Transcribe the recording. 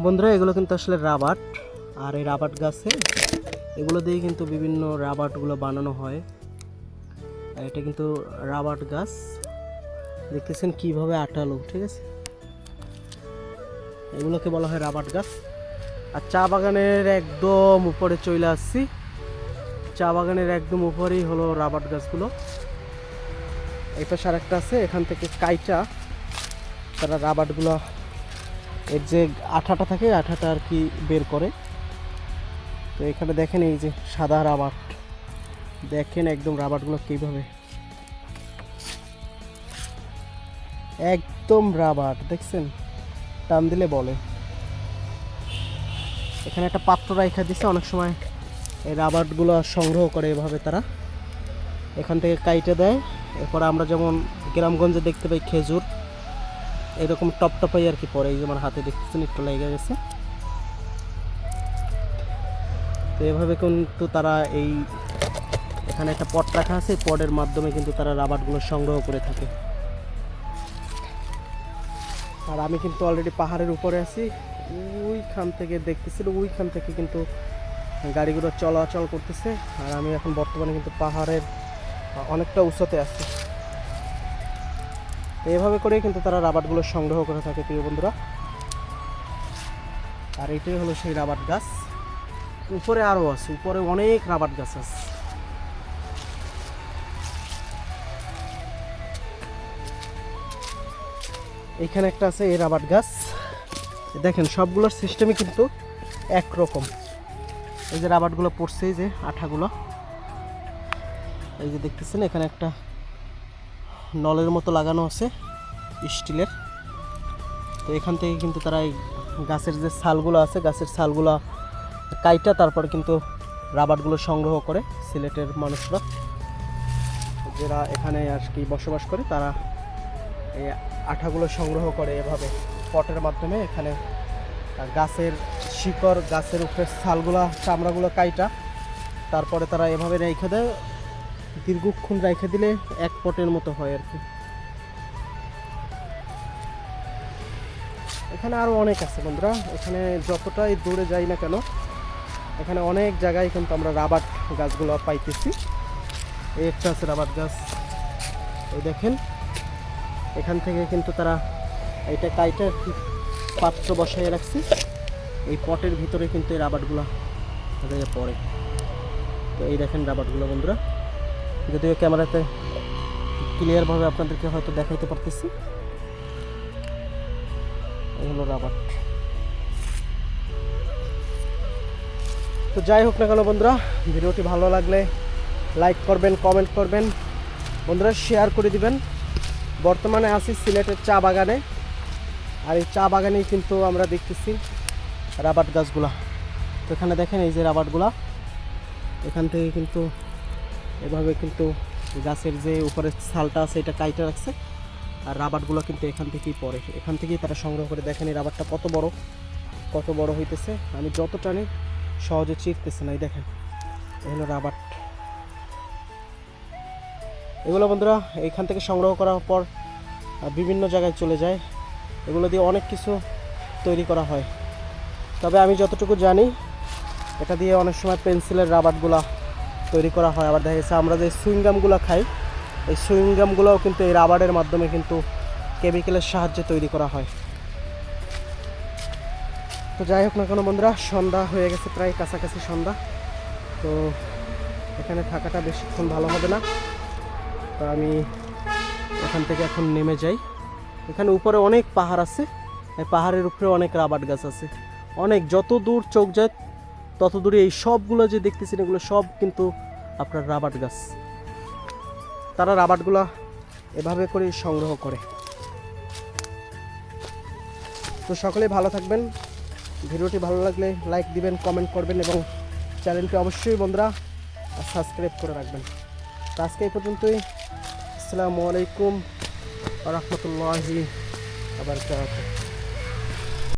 বন্ধুরা, এগুলো কিন্তু আসলে রাবার। আর এই রাবার গাছে এগুলো দিয়ে কিন্তু বিভিন্ন রাবারগুলো বানানো হয়। আর এটা কিন্তু রাবার গাছ, দেখতেছেন কিভাবে আটালো, ঠিক আছে। এগুলোকে বলা হয় রাবার গাছ। আর চা বাগানের একদম উপরে চলে আসছি। চা বাগানের একদম উপরেই হলো রাবার গাছগুলো। এই পাশে আরেকটা আছে, এখান থেকে কাইটা তারা রাবারগুলো, এর যে আঠাটা থাকে আঠাটা আর কি বের করে। তো এখানে দেখেন এই যে সাদা রাবার, দেখেন একদম রাবারগুলো কীভাবে একদম রাবার, দেখছেন টান দিলে বলে। এখানে একটা পাত্র রাখা দিছে, অনেক সময় এই রাবারগুলো সংগ্রহ করে এভাবে তারা এখান থেকে কাইটে দেয়। এরপর আমরা যেমন গ্রামগঞ্জে দেখতে পাই খেজুর, এরকম টপটপাই আর কি পরে। এই যে আমার হাতে দেখতেছেন একটু লেগে গেছে। তো এভাবে কিন্তু তারা এই এখানে একটা পট রাখা আছে, পটের মাধ্যমে কিন্তু তারা রাবারগুলো সংগ্রহ করে থাকে। আর আমি কিন্তু অলরেডি পাহাড়ের উপরে আছি, ওইখান থেকে দেখতেছিল, ওইখান থেকে কিন্তু গাড়িগুলো চলাচল করতেছে। আর আমি এখন বর্তমানে কিন্তু পাহাড়ের অনেকটা উঁচুতে আছি। এভাবে করে কিন্তু তারা রাবারগুলো সংগ্রহ করে থাকে প্রিয় বন্ধুরা। আর এটাই হলো সেই রাবার গাছ। উপরে আরও আছে, উপরে অনেক রাবার গাছ আছে। এখানে একটা আছে এই রাবার গাছ, দেখেন সবগুলোর সিস্টেমই কিন্তু একরকম। এই যে রাবারগুলো পড়ছে, এই যে আঠাগুলো, এই যে দেখতেছেন এখানে একটা নলের মতো লাগানো আছে স্টিলের। তো এখান থেকে কিন্তু তারা এই গাছের যে ছালগুলো আছে, গাছের ছালগুলো কাইটা তারপর কিন্তু রাবারগুলো সংগ্রহ করে। সিলেটের মানুষরা যারা এখানে আর কি বসবাস করে, তারা এই আঠাগুলো সংগ্রহ করে এভাবে পটের মাধ্যমে। এখানে গাছের শিকড়, গাছের উপরে ছালগুলা, চামড়াগুলো কাইটা তারপরে তারা এভাবে রেখে দেয়। দীর্ঘক্ষণ রেখে দিলে এক পটের মতো হয় আর কি। এখানে আরও অনেক আছে বন্ধুরা, এখানে যতটাই দূরে যাই না কেন, এখানে অনেক জায়গায় কিন্তু আমরা রাবার গাছগুলো পাইতেছি। এই একটা আছে রাবার গাছ, এই দেখেন এখান থেকে কিন্তু তারা এটা কাইটা পাত্র বসাই রাখছি, এই পটের ভিতরে কিন্তু এই রাবারগুলো পড়ে। তো এই দেখেন রাবারগুলো বন্ধুরা, যদিও ক্যামেরাতে ক্লিয়ারভাবে আপনাদেরকে হয়তো দেখাইতে পারতেছি। এই হলো রাবার। তো যাই হোক না কেন বন্ধুরা, ভিডিওটি ভালো লাগলে লাইক করবেন, কমেন্ট করবেন, বন্ধুরা শেয়ার করে দিবেন। বর্তমানে আছি সিলেটের চা বাগানে, আর এই চা বাগানেই কিন্তু আমরা দেখতেছি রাবার গাছগুলা। তো এখানে দেখেন এই যে রাবারগুলা, এখান থেকে কিন্তু এভাবে কিন্তু গাছের যে উপরের ছালটা আছে এটা কাইটা রাখছে। আর রাবারগুলো কিন্তু এখান থেকেই পড়ে, এখান থেকেই তারা সংগ্রহ করে। দেখেন এই রাবারটা কত বড় হইতেছে, আমি যত টানি সহজে চিরতেছে না। এই দেখেন এগুলো রাবার। এগুলো বন্ধুরা এইখান থেকে সংগ্রহ করার পর বিভিন্ন জায়গায় চলে যায়। এগুলো দিয়ে অনেক কিছু তৈরি করা হয়। তবে আমি যতটুকু জানি, এটা দিয়ে অনেক সময় পেন্সিলের রাবারগুলো তৈরি করা হয়। আবার দেখা গেছে আমরা যে সুইংগামগুলো খাই, এই সুইংগামগুলোও কিন্তু এই রাবারের মাধ্যমে কিন্তু কেমিক্যালের সাহায্যে তৈরি করা হয়। তো যাই হোক না কেন বন্ধুরা, সন্ধ্যা হয়ে গেছে, প্রায় কাছাকাছি সন্ধ্যা। তো এখানে থাকাটা বেশিক্ষণ ভালো হবে না, তো আমি এখান থেকে এখন নেমে যাই। এখানে উপরে অনেক পাহাড় আছে, এই পাহাড়ের উপরে অনেক রাবার গাছ আছে, অনেক। যত দূর চোখ যায় তত দূরে এই সবগুলো যে দেখতেছেন, এগুলো সব কিন্তু আপনার রাবার গাছ। তারা রাবারগুলো এভাবে করে সংগ্রহ করে। তো সকলেই ভালো থাকবেন। ভিডিওটি ভালো লাগলে লাইক দিবেন, কমেন্ট করবেন এবং চ্যানেলটি অবশ্যই বন্ধুরা সাবস্ক্রাইব করে রাখবেন। তো আজকে এই পর্যন্তই। আসসালামু আলাইকুম ওয়া রাহমাতুল্লাহি ওয়া বারাকাতুহু।